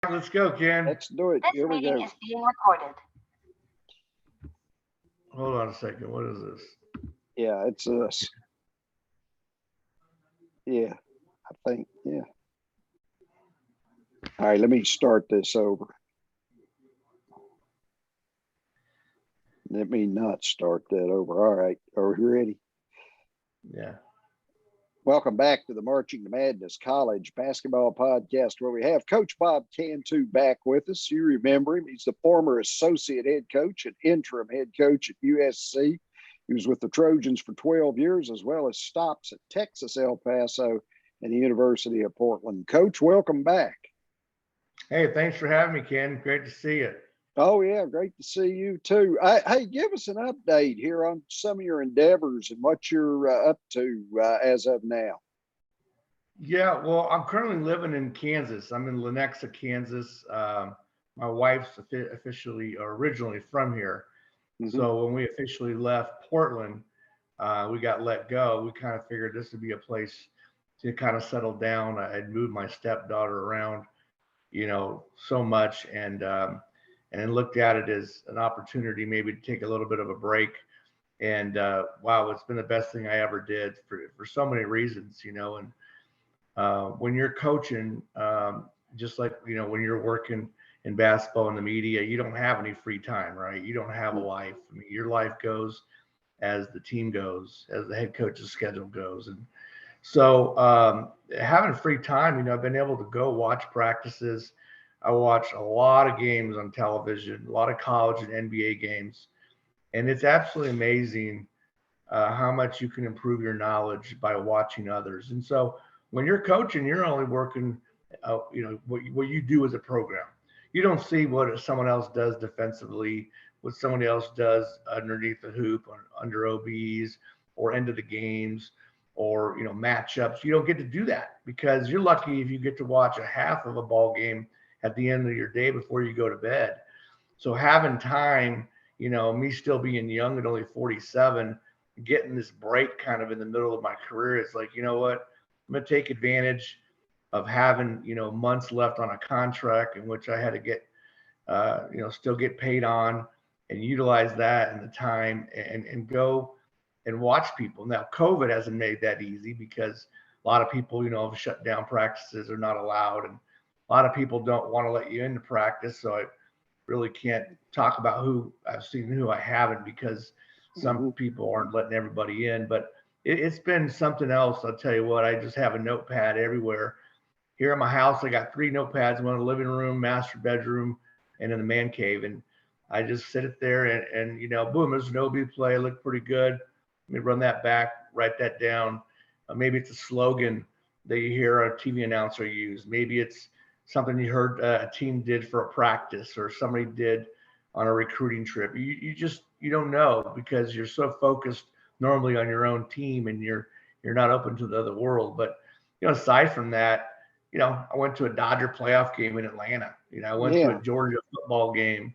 Let's go, Ken. Let's do it. This Here we meeting go. is being recorded. Hold on a second. What is this? Yeah, it's us. Yeah, I think, yeah. All right, let me start this over. Let me not start that over. All right, are we ready? Yeah. Welcome back to the Marching to Madness College Basketball Podcast, where we have Coach Bob Cantu back with us. You remember him. He's the former associate head coach and interim head coach at USC. He was with the Trojans for 12 years, as well as stops at Texas El Paso and the University of Portland. Coach, welcome back. Hey, thanks for having me, Ken. Great to see you. Oh, yeah, great to see you too. Hey, give us an update here on some of your endeavors and what you're up to as of now. Yeah, well, I'm currently living in Kansas. I'm in Lenexa, Kansas. My wife's officially or originally from here. Mhm. So when we officially left Portland, we got let go. We kind of figured this would be a place to kind of settle down. I'd moved my stepdaughter around, so much, and then looked at it as an opportunity maybe to take a little bit of a break. And wow, it's been the best thing I ever did for so many reasons, and when you're coaching, just like, when you're working in basketball in the media, you don't have any free time, right? You don't have a life. I mean, your life goes as the team goes, as the head coach's schedule goes. And so having free time, I've been able to go watch practices. I watch a lot of games on television, a lot of college and NBA games. And it's absolutely amazing how much you can improve your knowledge by watching others. And so when you're coaching, you're only working, what you do as a program. You don't see what someone else does defensively, what somebody else does underneath the hoop, or under OBs, or end of the games, or matchups. You don't get to do that because you're lucky if you get to watch a half of a ball game at the end of your day before you go to bed. So having time, me still being young at only 47, getting this break kind of in the middle of my career, it's like, you know what? I'm going to take advantage of having, months left on a contract in which I had to get, still get paid on, and utilize that and the time and go and watch people. Now, COVID hasn't made that easy because a lot of people, have shut down practices, are not allowed. And a lot of people don't want to let you into practice. So I really can't talk about who I've seen and who I haven't, because some people aren't letting everybody in. But it's been something else. I'll tell you what, I just have a notepad everywhere. Here in my house, I got 3 notepads, one in the living room, master bedroom, and in the man cave. And I just sit it there and boom, there's an OB play. It looked pretty good. Let me run that back, write that down. Maybe it's a slogan that you hear a TV announcer use. Maybe it's something you heard a team did for a practice, or somebody did on a recruiting trip. You don't know, because you're so focused normally on your own team, and you're not open to the other world. But aside from that, I went to a Dodger playoff game in Atlanta. I went to a Georgia football game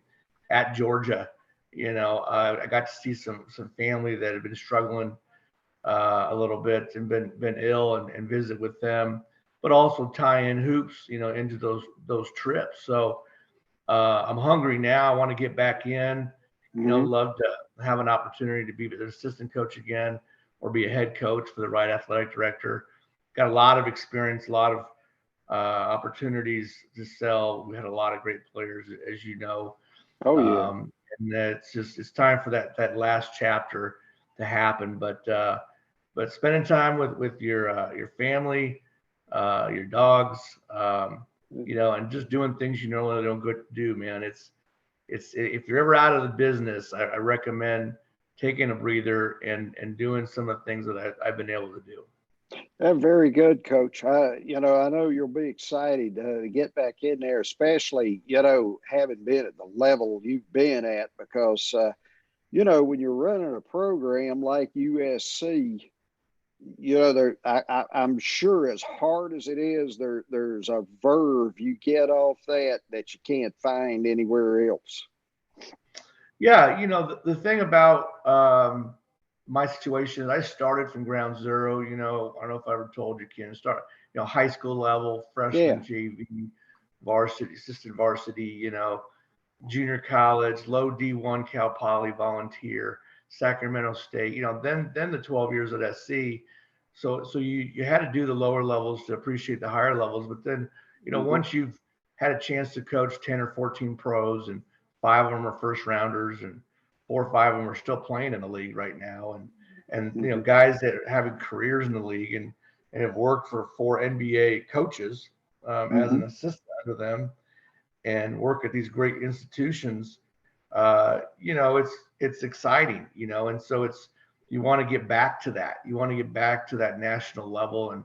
at Georgia. I got to see some family that had been struggling a little bit and been ill, and visit with them, but also tie in hoops, into those trips. So I'm hungry now. I want to get back in. Love to have an opportunity to be an assistant coach again, or be a head coach for the right athletic director. Got a lot of experience, a lot of opportunities to sell. We had a lot of great players, as you know. Oh, yeah. And it's time for that last chapter to happen. But spending time with your family, your dogs, and just doing things you normally don't get to do, man. It's if you're ever out of the business, I recommend taking a breather and doing some of the things that I've been able to do. Very good, Coach. I know you'll be excited to get back in there, especially, having been at the level you've been at, because, when you're running a program like USC, I'm sure, as hard as it is, there's a verve you get off that you can't find anywhere else. Yeah, the thing about my situation, I started from ground zero. I don't know if I ever told you, Ken. Start, high school level, freshman, JV, varsity, assistant varsity, junior college, low D1 Cal Poly volunteer, Sacramento State, then the 12 years at SC. So you had to do the lower levels to appreciate the higher levels. But then, once you've had a chance to coach 10 or 14 pros, and 5 of them are first rounders, and 4 or 5 of them are still playing in the league right now. And guys that are having careers in the league and have worked for 4 NBA coaches as an assistant under them, and work at these great institutions, it's exciting, and so you want to get back to that. You want to get back to that national level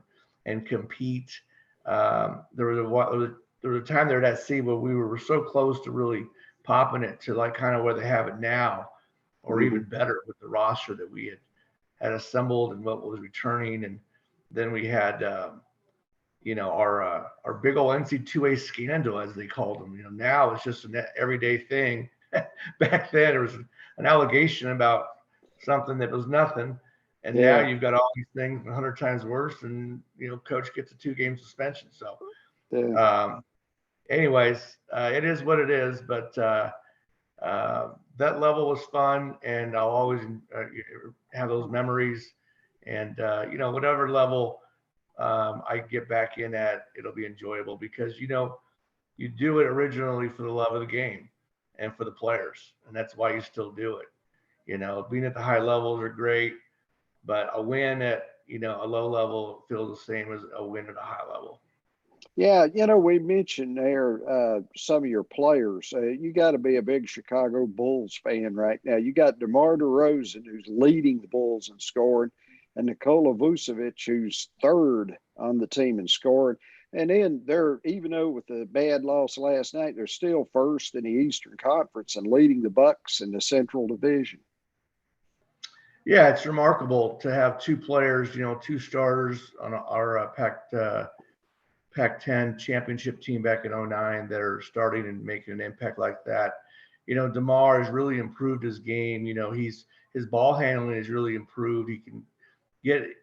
and compete. There was a time there at SC where we were so close to really popping it to like kind of where they have it now, or even better with the roster that we had assembled and what was returning. And then we had our big old NC2A scandal, as they called them. Now it's just an everyday thing. Back then, there was an allegation about something that was nothing, and now you've got all these things 100 times worse, and coach gets a 2-game suspension. So, anyways, it is what it is. But that level was fun, and I'll always have those memories. And whatever level I get back in at, it'll be enjoyable, because you do it originally for the love of the game and for the players, and that's why you still do it. Being at the high levels are great, but a win at a low level feels the same as a win at a high level. Yeah, we mentioned there some of your players. You got to be a big Chicago Bulls fan right now. You got Demar DeRozen, who's leading the Bulls in scoring, and Nikola Vucevic, who's 3rd on the team in scoring. And then they're, even though with the bad loss last night, they're still 1st in the Eastern Conference and leading the Bucks in the Central Division. Yeah, it's remarkable to have 2 players, 2 starters on our Pac-10 championship team back in 2009 that are starting and making an impact like that. DeMar has really improved his game. His ball handling has really improved. He can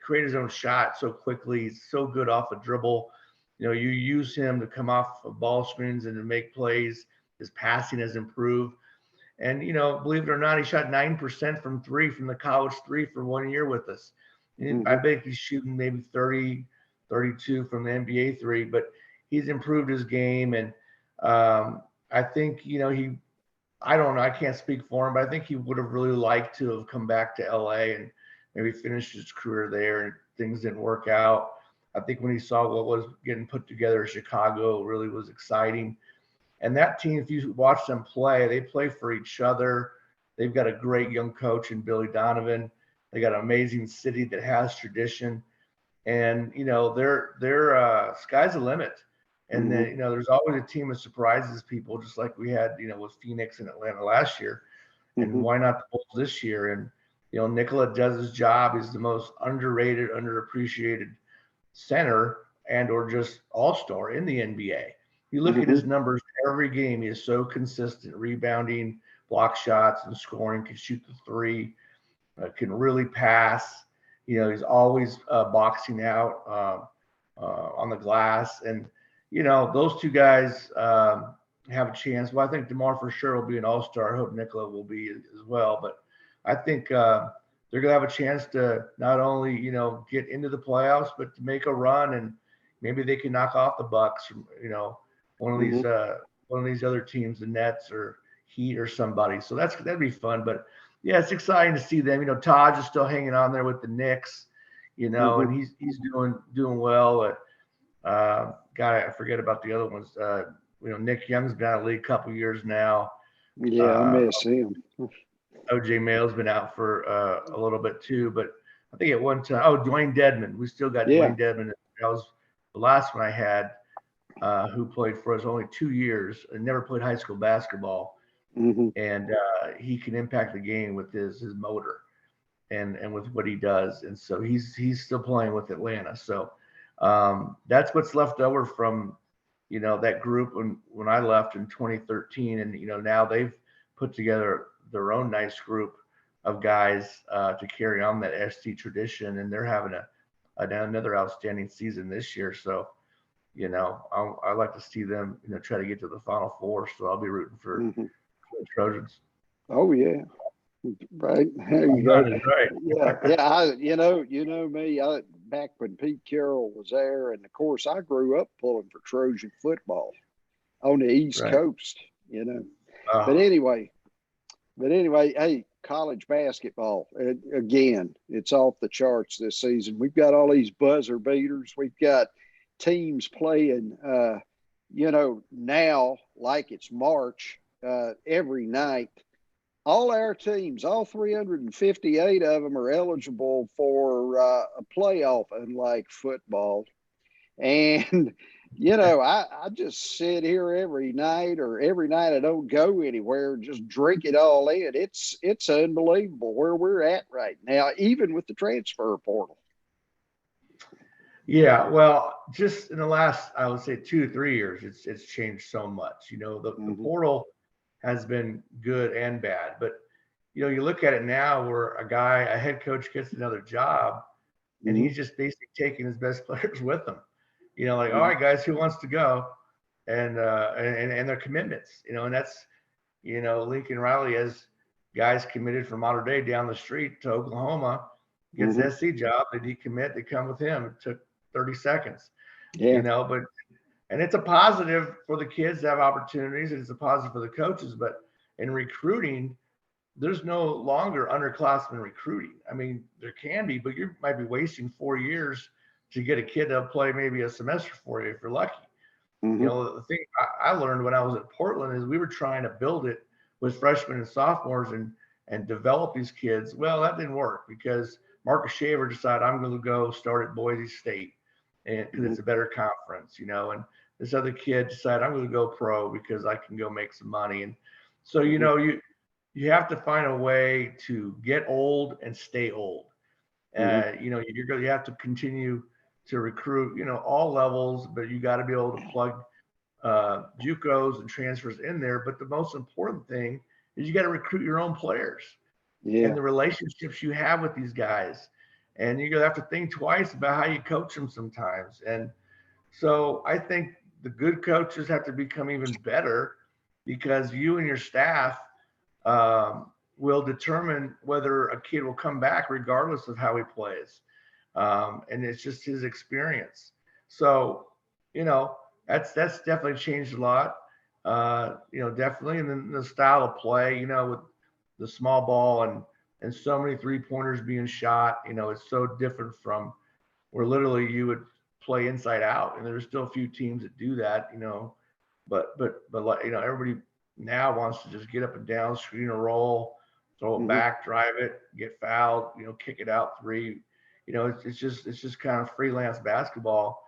create his own shot so quickly. He's so good off a dribble. You use him to come off of ball screens and to make plays. His passing has improved. And, believe it or not, he shot 9% from 3 from the college 3 for 1 year with us. I bet he's shooting maybe 30, 32 from the NBA 3, but he's improved his game. And I think, I don't know, I can't speak for him, but I think he would have really liked to have come back to LA and maybe finished his career there, and things didn't work out. I think when he saw what was getting put together in Chicago, it really was exciting. And that team, if you watch them play, they play for each other. They've got a great young coach in Billy Donovan. They got an amazing city that has tradition. And, they're sky's the limit. And then, there's always a team that surprises people, just like we had, with Phoenix and Atlanta last year. And why not the Bulls this year? And, Nikola does his job. He's the most underrated, underappreciated center and or just all-star in the NBA. You look at his numbers every game. He is so consistent, rebounding, block shots, and scoring, can shoot the 3, can really pass. He's always boxing out on the glass. And, those 2 guys have a chance. Well, I think DeMar for sure will be an all-star. I hope Nikola will be as well. But I think they're going to have a chance to not only, get into the playoffs, but to make a run, and maybe they can knock off the Bucks, one of these other teams, the Nets or Heat or somebody. So that'd be fun. But yeah, it's exciting to see them. Taj is still hanging on there with the Knicks, and he's doing well. I forget about the other ones. Nick Young's been out of the league a couple years now. Yeah, I miss him. OJ Mail's been out for a little bit too, but I think at one time, Dwayne Dedman. We still got Dwayne Dedman. That was the last one I had, who played for us only 2 years and never played high school basketball. And he can impact the game with his motor and with what he does. And so he's still playing with Atlanta. So that's what's left over from, that group when I left in 2013. And, now they've put together their own nice group of guys to carry on that SC tradition. And they're having another outstanding season this year. So, I like to see them, try to get to the Final Four. So I'll be rooting for Mhm. the Trojans. Oh yeah. Right. There you go. That is right. Yeah. Yeah. You know me, back when Pete Carroll was there, and of course I grew up pulling for Trojan football on the East Right. Coast, you know. But Uh, anyway, hey, college basketball, again, it's off the charts this season. We've got all these buzzer beaters. We've got teams playing, now like it's March, every night. All our teams, all 358 of them, are eligible for a playoff, unlike football. And I just sit here every night, or every night I don't go anywhere, just drink it all in. It's unbelievable where we're at right now, even with the transfer portal. yeah. Well, just in the last, I would say 2 to 3 years, it's changed so much. The Mm-hmm. portal has been good and bad, but you look at it now where a head coach gets another job and Mm-hmm. he's just basically taking his best players with him. Like, all Mm-hmm. right, guys, who wants to go? And their commitments, and that's, Lincoln Riley has guys committed from Mater Dei down the street to Oklahoma, gets Mm-hmm. the SC job, they decommit, they come with him. It took 30 seconds, Yeah. but and it's a positive for the kids to have opportunities, and it's a positive for the coaches. But in recruiting, there's no longer underclassmen recruiting. I mean, there can be, but you might be wasting 4 years to get a kid to play maybe a semester for you if you're lucky. Mm-hmm. The thing I learned when I was at Portland is we were trying to build it with freshmen and sophomores and develop these kids. Well, that didn't work because Marcus Shaver decided I'm going to go start at Boise State, and because Mm-hmm. it's a better conference, and this other kid decided I'm going to go pro because I can go make some money. And so Mm-hmm. you have to find a way to get old and stay old. Mm-hmm. You have to continue to recruit, all levels, but you got to be able to plug JUCOs and transfers in there. But the most important thing is you got to recruit your own players Yeah. and the relationships you have with these guys. And you're going to have to think twice about how you coach them sometimes. And so I think the good coaches have to become even better because you and your staff will determine whether a kid will come back regardless of how he plays. And it's just his experience. So, you know, that's definitely changed a lot. Definitely. And then the style of play, with the small ball and so many 3-pointers being shot, it's so different from where literally you would play inside out. And there's still a few teams that do that, but like, everybody now wants to just get up and down, screen a roll, throw it Mm-hmm. back, drive it, get fouled, kick it out three. It's just kind of freelance basketball.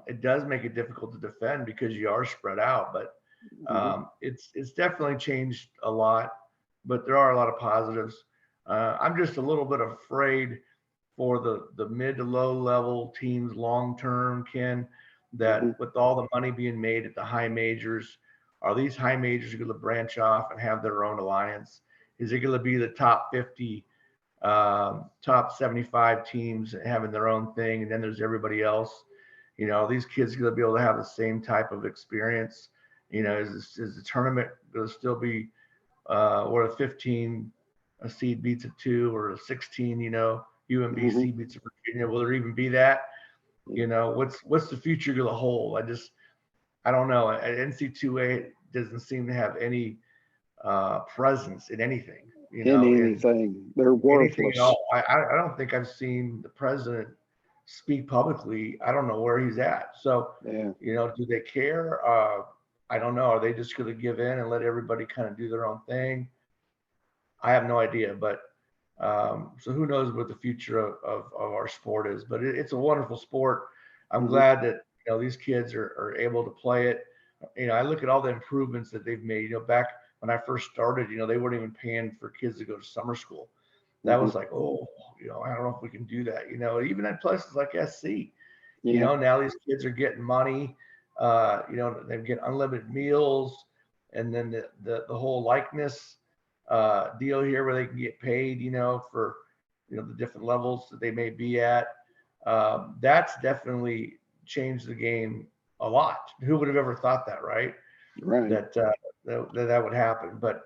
It does make it difficult to defend because you are spread out, but Mm-hmm. it's definitely changed a lot. But there are a lot of positives. I'm just a little bit afraid for the mid to low level teams long term, Ken, Mm-hmm. that with all the money being made at the high majors, are these high majors going to branch off and have their own alliance? Is it going to be the top 50, top 75 teams having their own thing, and then there's everybody else? These kids are going to be able to have the same type of experience. Is the tournament going to still be where a 15 a seed beats a 2 or a 16? Mm-hmm. UMBC beats a Virginia. Will there even be that? Yeah. What's the future going to hold? I don't know. NC2A doesn't seem to have any presence in anything, In in anything, they're anything at worthless. all. I don't think I've seen the president speak publicly. I don't know where he's at. So, Yeah. do they care? I don't know. Are they just going to give in and let everybody kind of do their own thing? I have no idea. But so who knows what the future of our sport is? But it's a wonderful sport. I'm Mm-hmm. glad that these kids are able to play it. I look at all the improvements that they've made. Back when I first started, they weren't even paying for kids to go to summer school. That Mm-hmm. was like, oh, I don't know if we can do that. Even at places like SC, Yeah. now these kids are getting money. They get unlimited meals, and then the whole likeness deal here where they can get paid, for the different levels that they may be at. That's definitely change the game a lot. Who would have ever thought that, right? Right. That would happen. But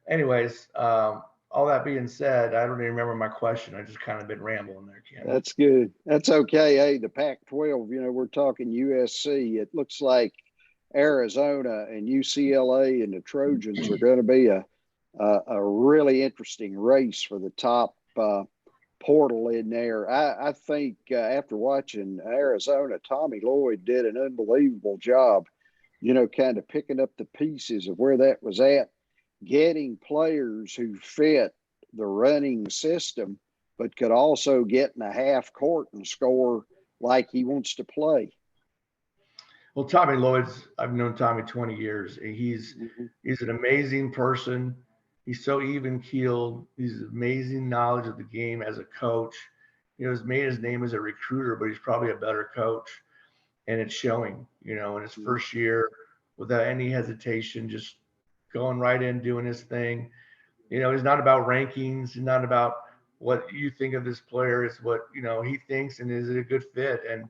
anyways, all that being said, I don't even remember my question. I just kind of been rambling there, Ken. That's good. That's okay. Hey, the Pac-12, we're talking USC. It looks like Arizona and UCLA and the Trojans are going to be a really interesting race for the top portal in there. I think after watching Arizona, Tommy Lloyd did an unbelievable job, kind of picking up the pieces of where that was at, getting players who fit the running system, but could also get in a half court and score like he wants to play. Well, Tommy Lloyd's, I've known Tommy 20 years. He's an amazing person. He's so even keeled. He's amazing knowledge of the game as a coach. He's made his name as a recruiter, but he's probably a better coach. And it's showing, in his first year without any hesitation, just going right in, doing his thing. He's not about rankings. He's not about what you think of this player. It's what, he thinks, and is it a good fit? And,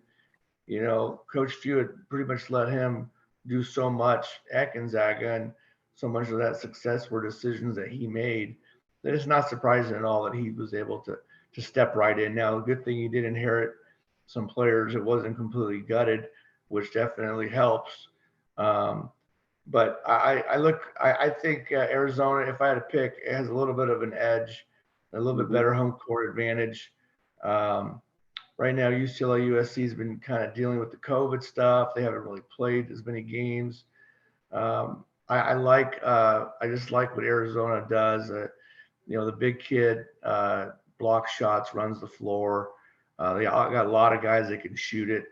Coach Few pretty much let him do so much at Gonzaga, and so much of that success were decisions that he made that it's not surprising at all that he was able to step right in. Now, the good thing he did inherit some players. It wasn't completely gutted, which definitely helps. But I think Arizona, if I had to pick, it has a little bit of an edge, a little bit better home court advantage. Right now, UCLA USC has been kind of dealing with the COVID stuff. They haven't really played as many games. I just like what Arizona does. The big kid blocks shots, runs the floor. They all got a lot of guys that can shoot it.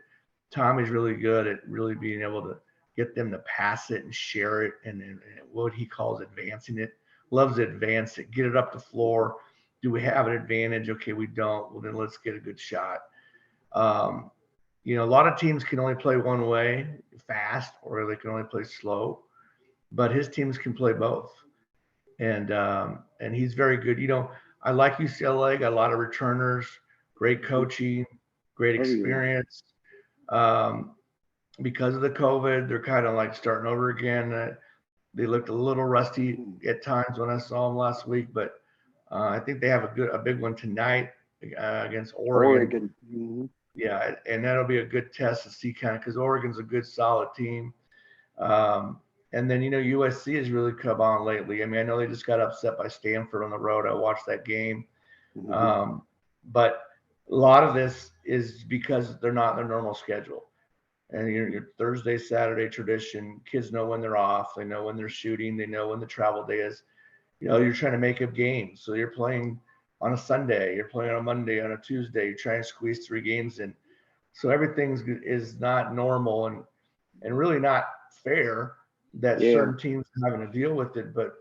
Tommy's really good at really being able to get them to pass it and share it, and what he calls advancing it. Loves to advance it, get it up the floor. Do we have an advantage? Okay, we don't. Well, then let's get a good shot. A lot of teams can only play one way, fast, or they can only play slow. But his teams can play both, and he's very good. I like UCLA. Got a lot of returners, great coaching, great experience. Because of the COVID, they're kind of like starting over again. They looked a little rusty at times when I saw them last week, but I think they have a big one tonight against Oregon. Yeah, and that'll be a good test to see kind of, because Oregon's a good solid team. And then USC has really come on lately. I mean, I know they just got upset by Stanford on the road. I watched that game, but a lot of this is because they're not in their normal schedule. And your Thursday, Saturday tradition, kids know when they're off. They know when they're shooting. They know when the travel day is. You're trying to make up games. So you're playing on a Sunday. You're playing on a Monday, on a Tuesday. You're trying to squeeze 3 games in. So everything is not normal and really not fair that certain teams are having to deal with it. But,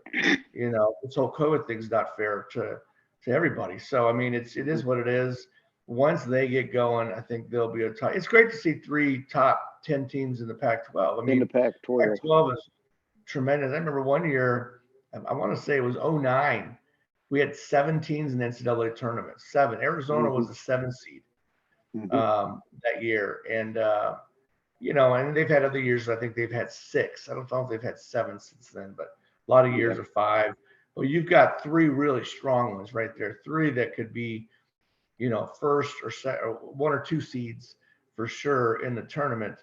this whole COVID thing's not fair to everybody. So, I mean, it is what it is. Once they get going, I think there'll be a tie. It's great to see 3 top 10 teams in the Pac-12. I mean, in the Pac-12. Pac-12 is tremendous. I remember one year, I want to say it was 2009, we had 7 teams in the NCAA tournament. 7. Arizona was the 7th seed that year. And, and they've had other years. I think they've had 6. I don't know if they've had 7 since then, but a lot of years are 5. Well, you've got 3 really strong ones right there. 3 that could be, first or 1 or 2 seeds for sure in the tournament.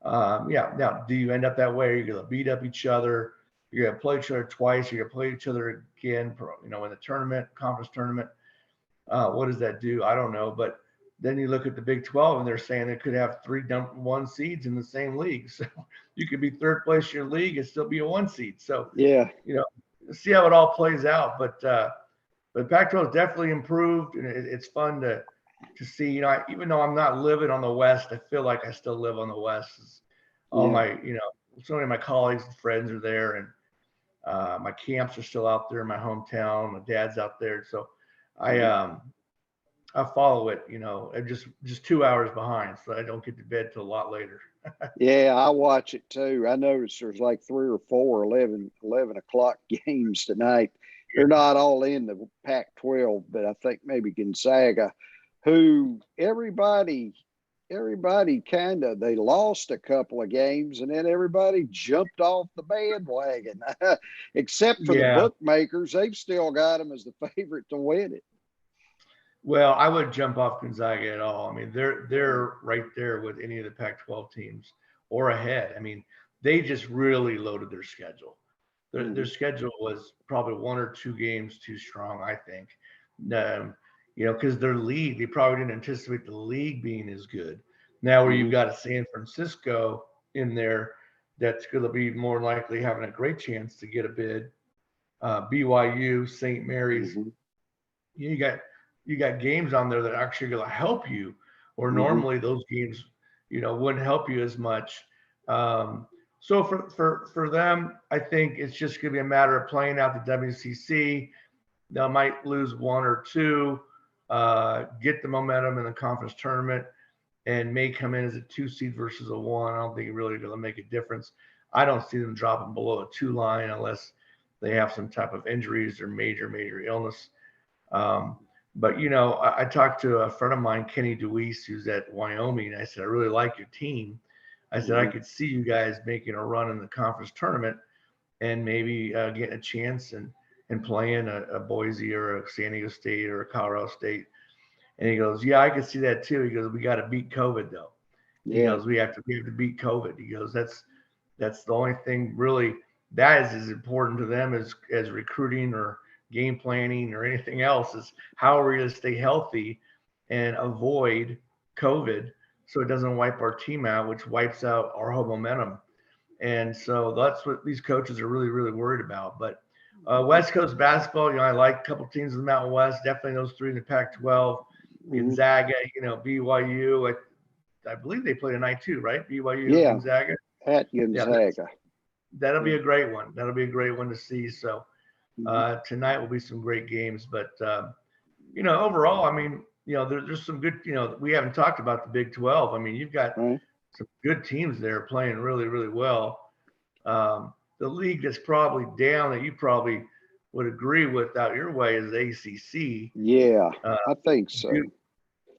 Now, do you end up that way? Are you going to beat up each other? You're going to play each other twice. You're going to play each other again, in the tournament, conference tournament. What does that do? I don't know. But then you look at the Big 12, and they're saying they could have 3 1 seeds in the same league. So you could be 3rd place in your league and still be a 1 seed. So, see how it all plays out. But Pac-12 has definitely improved, and it's fun to see. Even though I'm not living on the West, I feel like I still live on the West. All my, so many of my colleagues and friends are there, and my camps are still out there in my hometown. My dad's out there, so I follow it. I'm just 2 hours behind, so I don't get to bed till a lot later. Yeah, I watch it too. I noticed there's like 3 or 4 11 o'clock games tonight. They're not all in the Pac-12, but I think maybe Gonzaga, who everybody everybody they lost a couple of games and then everybody jumped off the bandwagon. Except for the bookmakers, they've still got them as the favorite to win it. Well, I wouldn't jump off Gonzaga at all. I mean, they're right there with any of the Pac-12 teams or ahead. I mean, they just really loaded their schedule. Their schedule was probably 1 or 2 games too strong, I think. Because their league, they probably didn't anticipate the league being as good. Now, where you've got a San Francisco in there that's going to be more likely having a great chance to get a bid. BYU, St. Mary's. You got games on there that are actually going to help you, or normally those games, wouldn't help you as much. So for them, I think it's just going to be a matter of playing out the WCC. They might lose 1 or 2, get the momentum in the conference tournament, and may come in as a 2 seed versus a 1. I don't think it really going to make a difference. I don't see them dropping below a 2 line unless they have some type of injuries or major illness. But, I talked to a friend of mine, Kenny DeWeese, who's at Wyoming, and I said, I really like your team. I said, I could see you guys making a run in the conference tournament and maybe getting a chance and playing a Boise or a San Diego State or a Colorado State. And he goes, yeah, I could see that too. He goes, we got to beat COVID though. He goes, we have to beat COVID. He goes, that's the only thing really that is as important to them as recruiting or game planning or anything else, is how are we going to stay healthy and avoid COVID so it doesn't wipe our team out, which wipes out our whole momentum. And so that's what these coaches are really, really worried about. But West Coast basketball, I like a couple teams in the Mountain West, definitely those 3 in the Pac-12, Gonzaga, BYU. I believe they play tonight too, right? BYU, Gonzaga. At Gonzaga. Yeah, that'll be a great one. That'll be a great one to see. So tonight will be some great games. But, overall, I mean, there's some good, we haven't talked about the Big 12. I mean, you've got some good teams there playing really, really well. The league that's probably down that you probably would agree with out your way is ACC. Yeah, I think so.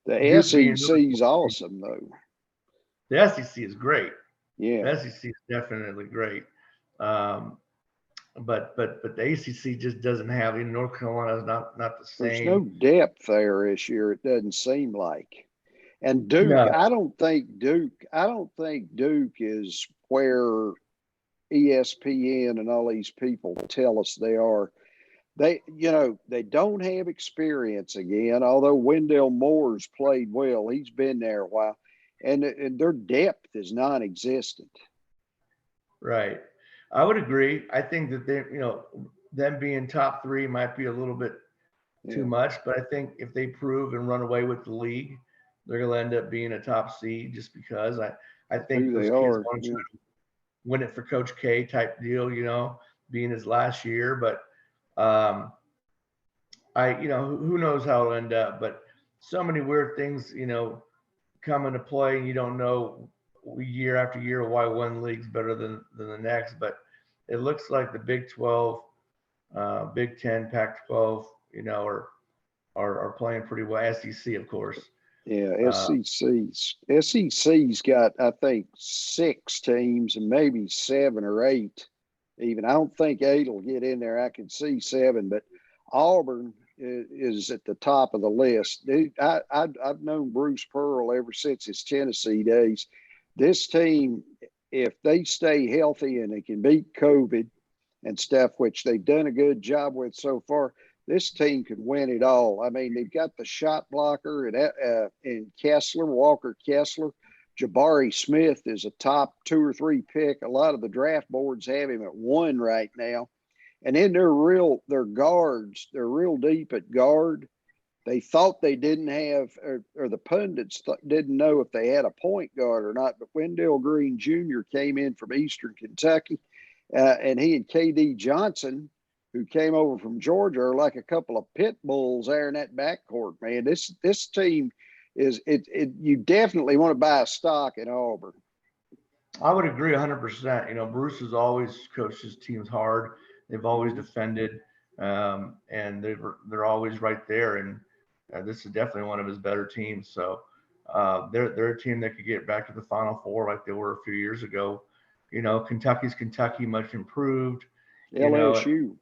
The SEC is awesome, though. The SEC is great. Yeah, the SEC is definitely great. But the ACC just doesn't have. North Carolina is not the same. There's no depth there this year. It doesn't seem like. And Duke, no. I don't think Duke is where ESPN and all these people tell us they are. They don't have experience again, although Wendell Moore's played well. He's been there a while. And their depth is non-existent. Right. I would agree. I think that them being top 3 might be a little bit too much, but I think if they prove and run away with the league, they're going to end up being a top seed just because I think those kids want to win it for Coach K type deal, being his last year. But who knows how it'll end up, but so many weird things, come into play, and you don't know year after year why one league's better than the next. But it looks like the Big 12, Big 10, Pac-12, are playing pretty well. SEC, of course. Yeah, SEC's got, I think, 6 teams and maybe 7 or 8 even. I don't think 8 will get in there. I can see 7, but Auburn is at the top of the list. I've known Bruce Pearl ever since his Tennessee days. This team, if they stay healthy and they can beat COVID and stuff, which they've done a good job with so far, this team could win it all. I mean, they've got the shot blocker and Kessler, Walker Kessler. Jabari Smith is a top 2 or 3 pick. A lot of the draft boards have him at 1 right now. And then they're guards. They're real deep at guard. They thought they didn't have, or the pundits didn't know if they had a point guard or not. But Wendell Green Jr. came in from Eastern Kentucky, and he and KD Johnson, who came over from Georgia, are like a couple of pit bulls there in that backcourt. Man, this team is it. You definitely want to buy a stock in Auburn. I would agree 100%. Bruce has always coached his teams hard. They've always defended, and they're always right there. And this is definitely one of his better teams. So They're a team that could get back to the Final Four like they were a few years ago. Kentucky's Kentucky, much improved. You know, LSU.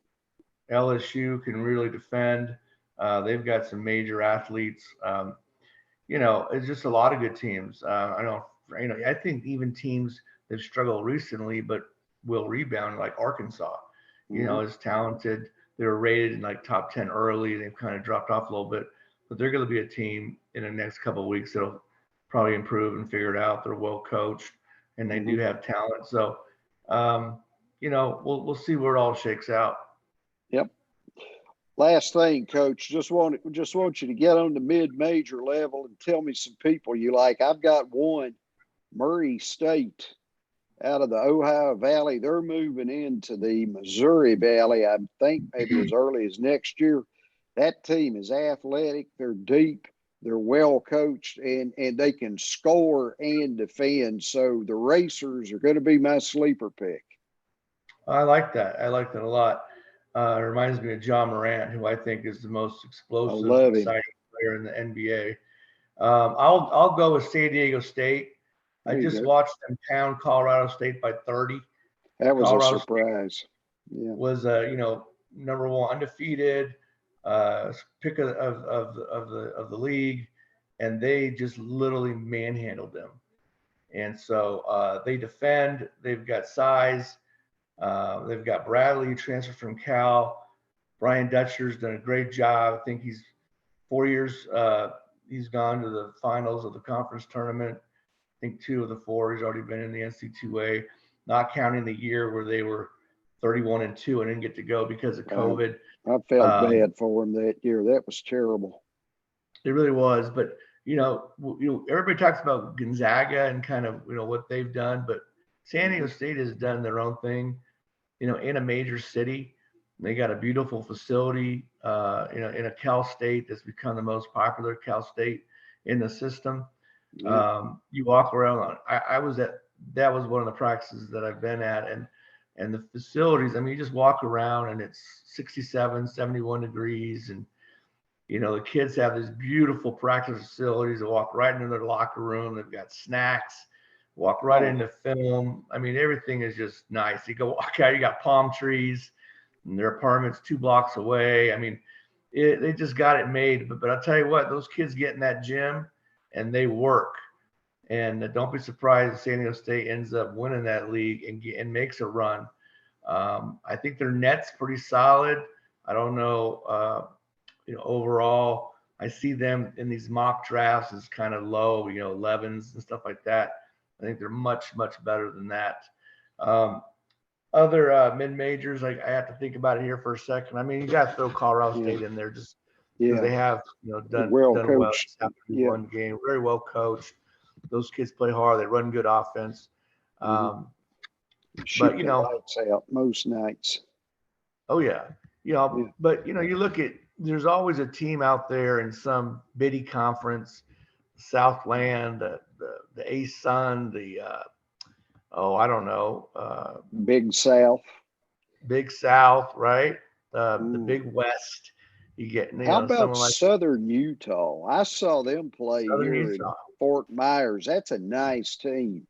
LSU can really defend. They've got some major athletes. It's just a lot of good teams. I think even teams that struggled recently but will rebound, like Arkansas, is talented. They were rated in like top 10 early. They've kind of dropped off a little bit, but they're going to be a team in the next couple of weeks that'll probably improve and figure it out. They're well coached and they do have talent. So, we'll see where it all shakes out. Yep. Last thing, Coach, just want you to get on the mid-major level and tell me some people you like. I've got one, Murray State, out of the Ohio Valley. They're moving into the Missouri Valley, I think maybe as early as next year. That team is athletic. They're deep. They're well coached, and they can score and defend. So the Racers are going to be my sleeper pick. I like that. I like that a lot. It reminds me of John Morant, who I think is the most explosive, exciting player in the NBA. I'll go with San Diego State. I just watched them pound Colorado State by 30. That was Colorado a surprise. Was number one undefeated pick of the league, and they just literally manhandled them. And so they defend. They've got size. They've got Bradley, who transferred from Cal. Brian Dutcher's done a great job. I think he's 4 years. He's gone to the finals of the conference tournament. I think 2 of the 4. He's already been in the NCAA, not counting the year where they were 31-2 and didn't get to go because of COVID. I felt bad for him that year. That was terrible. It really was. But everybody talks about Gonzaga and kind of what they've done, but San Diego State has done their own thing, in a major city. They got a beautiful facility, in a Cal State that's become the most popular Cal State in the system. You walk around. That was one of the practices that I've been at, and the facilities. I mean, you just walk around and it's 67, 71 degrees, and the kids have these beautiful practice facilities. They walk right into their locker room. They've got snacks. Walk right into film. I mean, everything is just nice. You go walk out, you got palm trees, and their apartment's 2 blocks away. I mean, they just got it made. But I'll tell you what, those kids get in that gym and they work. And don't be surprised if San Diego State ends up winning that league and makes a run. I think their net's pretty solid. I don't know, overall, I see them in these mock drafts as kind of low, 11s and stuff like that. I think they're much, much better than that. Other mid-majors, I have to think about it here for a second. I mean, you got to throw Colorado State in there just because they have done well after one game. Very well coached. Those kids play hard. They run good offense. But lights out most nights. Oh yeah. But you look at, there's always a team out there in some bitty conference, Southland, the ASUN, I don't know, Big South, right? The Big West. You get. How about Southern Utah? I saw them play here in Fort Myers. That's a nice team.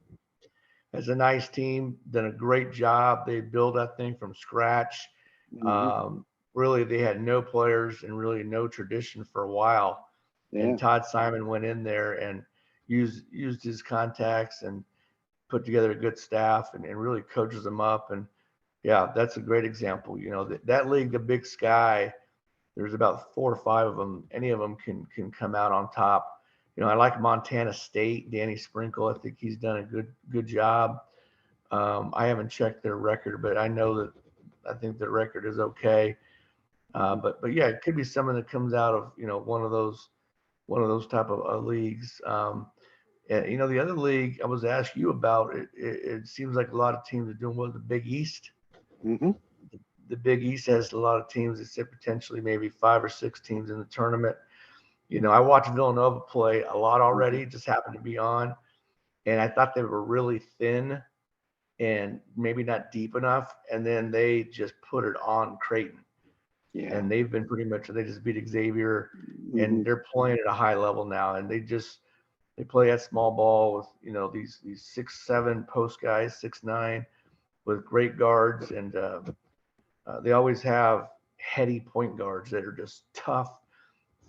It's a nice team. Done a great job. They built that thing from scratch. Really, they had no players and really no tradition for a while. And Todd Simon went in there and used his contacts and put together a good staff and really coaches them up. And that's a great example. That league, the Big Sky, there's about 4 or 5 of them. Any of them can come out on top. I like Montana State, Danny Sprinkle. I think he's done a good job. I haven't checked their record, but I think their record is okay. But it could be someone that comes out of one of those type of leagues. And the other league I was asking you about, it seems like a lot of teams are doing well. The Big East. The Big East has a lot of teams that sit potentially maybe 5 or 6 teams in the tournament. I watched Villanova play a lot already. Just happened to be on, and I thought they were really thin and maybe not deep enough. And then they just put it on Creighton. And they've been they just beat Xavier, and they're playing at a high level now. And They play at small ball with, these 6'7" post guys, 6'9", with great guards, and they always have heady point guards that are just tough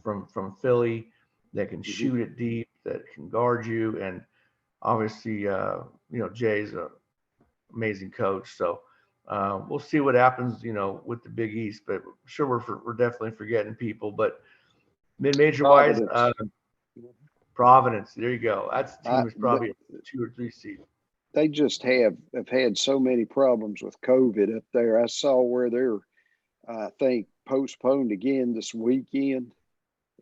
from Philly, that can shoot it deep, that can guard you, and obviously, Jay's an amazing coach. So we'll see what happens, with the Big East. But I'm sure we're definitely forgetting people. But mid-major wise, Providence. There you go. That's the team is probably a 2 or 3 seed. They just have had so many problems with COVID up there. I saw where they're, I think, postponed again this weekend.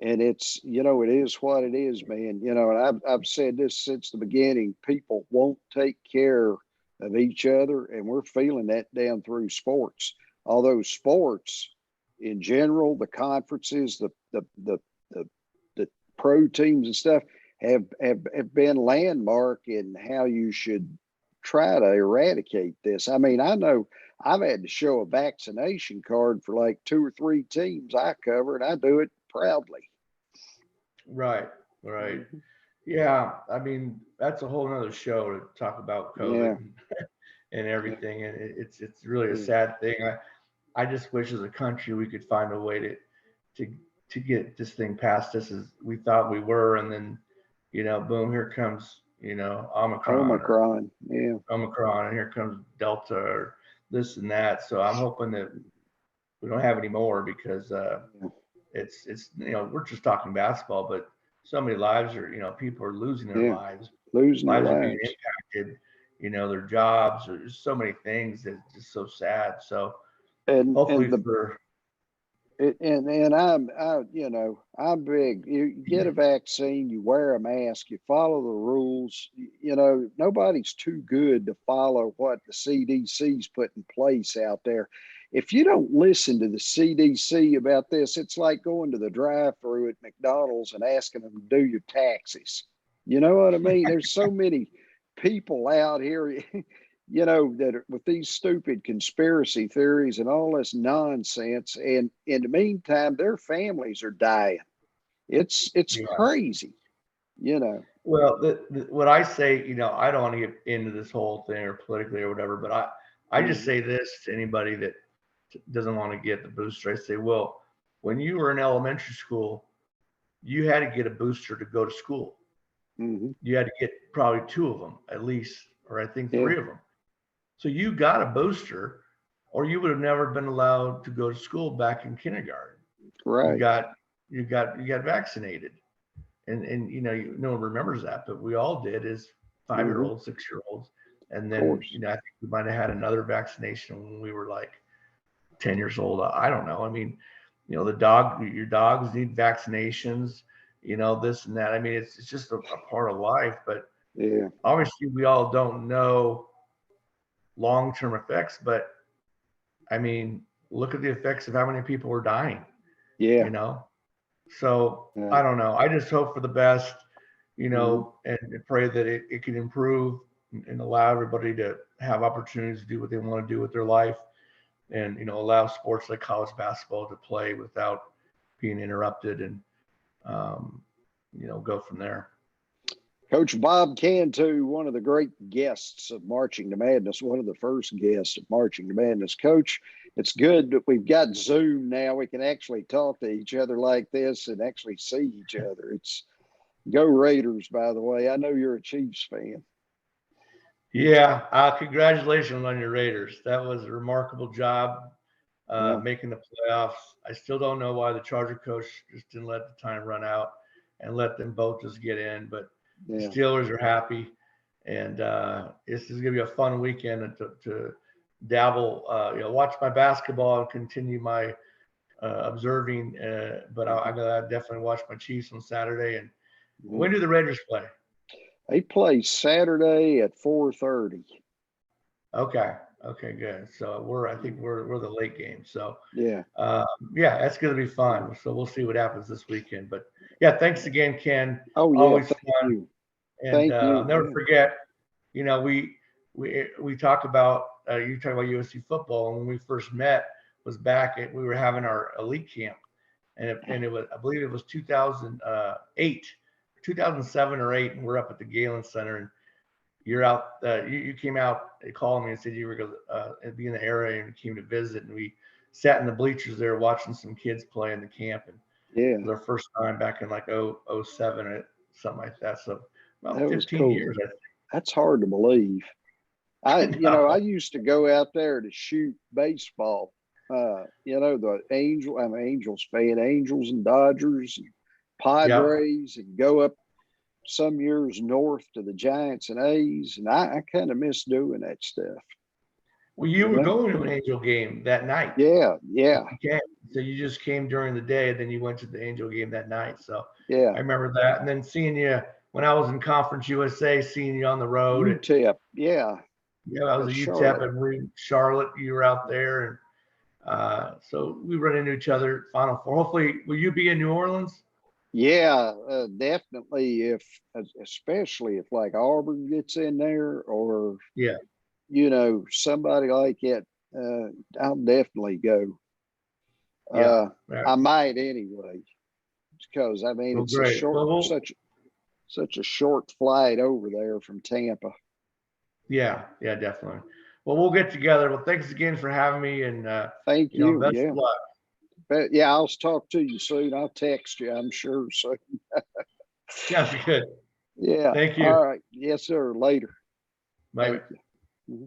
And it's, it is what it is, man. And I've said this since the beginning. People won't take care of each other, and we're feeling that down through sports. Although sports in general, the conferences, the pro teams and stuff have been landmark in how you should try to eradicate this. I mean, I know I've had to show a vaccination card for like 2 or 3 teams I cover, and I do it proudly. Right. Yeah. I mean, that's a whole nother show to talk about COVID and everything. And it's really a sad thing. I just wish as a country we could find a way to get this thing past us as we thought we were. And then, boom, here comes, Omicron, and here comes Delta or this and that. So I'm hoping that we don't have any more, because it's we're just talking basketball, but so many lives are, people are losing their lives. Lives are being impacted, their jobs. There's so many things that's just so sad. So hopefully I'm big. You get a vaccine, you wear a mask, you follow the rules. Nobody's too good to follow what the CDC's put in place out there. If you don't listen to the CDC about this, it's like going to the drive-thru at McDonald's and asking them to do your taxes. You know what I mean? There's so many people out here, that are with these stupid conspiracy theories and all this nonsense. And in the meantime, their families are dying. It's crazy, Well, what I say, I don't want to get into this whole thing or politically or whatever, but I just say this to anybody that doesn't want to get the booster. I say, well, when you were in elementary school, you had to get a booster to go to school. You had to get probably 2 of them at least, or I think 3 of them. So you got a booster, or you would have never been allowed to go to school back in kindergarten. Right. You got vaccinated, and no one remembers that, but we all did as 5-year-olds, 6-year-olds, and then I think we might have had another vaccination when we were like 10 years old. I don't know. I mean, your dogs need vaccinations, this and that. I mean, it's just a part of life, but obviously we all don't know long-term effects, but I mean, look at the effects of how many people are dying. So I don't know. I just hope for the best, and pray that it can improve and allow everybody to have opportunities to do what they want to do with their life, and allow sports like college basketball to play without being interrupted, and go from there. Coach Bob Cantu, one of the great guests of Marching to Madness, one of the first guests of Marching to Madness. Coach, it's good that we've got Zoom now. We can actually talk to each other like this and actually see each other. It's go Raiders, by the way. I know you're a Chiefs fan. Yeah, congratulations on your Raiders. That was a remarkable job making the playoffs. I still don't know why the Charger coach just didn't let the time run out and let them both just get in, but the Steelers are happy, and this is going to be a fun weekend to dabble, watch my basketball and continue my observing. But I'm going to definitely watch my Chiefs on Saturday. And when do the Raiders play? They play Saturday at 4:30. Okay, good. So I think we're the late game. So that's going to be fun. So we'll see what happens this weekend. But thanks again, Ken. Always fun. You. And I'll never forget, we talk about you talk about USC football, and when we first met was we were having our elite camp, and it was, I believe it was 2008, 2007 or 8, and we're up at the Galen Center, and you're out. You came out and called me and said you were going to be in the area and came to visit, and we sat in the bleachers there watching some kids play in the camp, and Yeah, it was our first time back in like 07 or something like that. So about that was 15 cool. years, I think. That's hard to believe. I know. I used to go out there to shoot baseball. The I'm an Angels fan, Angels and Dodgers and Padres, and go up some years north to the Giants and A's, and I kind of miss doing that stuff. Well, you were going to an Angel game that night. Yeah. So you just came during the day, and then you went to the Angel game that night. So yeah, I remember that. And then seeing you when I was in Conference USA, seeing you on the road. UTEP, yeah. Yeah, I was a UTEP and Charlotte. You were out there, and so we run into each other at Final Four. Hopefully, will you be in New Orleans? Yeah, definitely. Especially if like Auburn gets in there, or somebody like it, I'll definitely go. I might anyway, because I mean it's a short, such a short flight over there from Tampa. Yeah, definitely. Well, we'll get together. Well, thanks again for having me, and thank you. Best of luck. But yeah, I'll talk to you soon. I'll text you, I'm sure. So sounds good. Yeah. Thank you. All right. Yes, sir. Later. Bye. Thank you. Mm-hmm.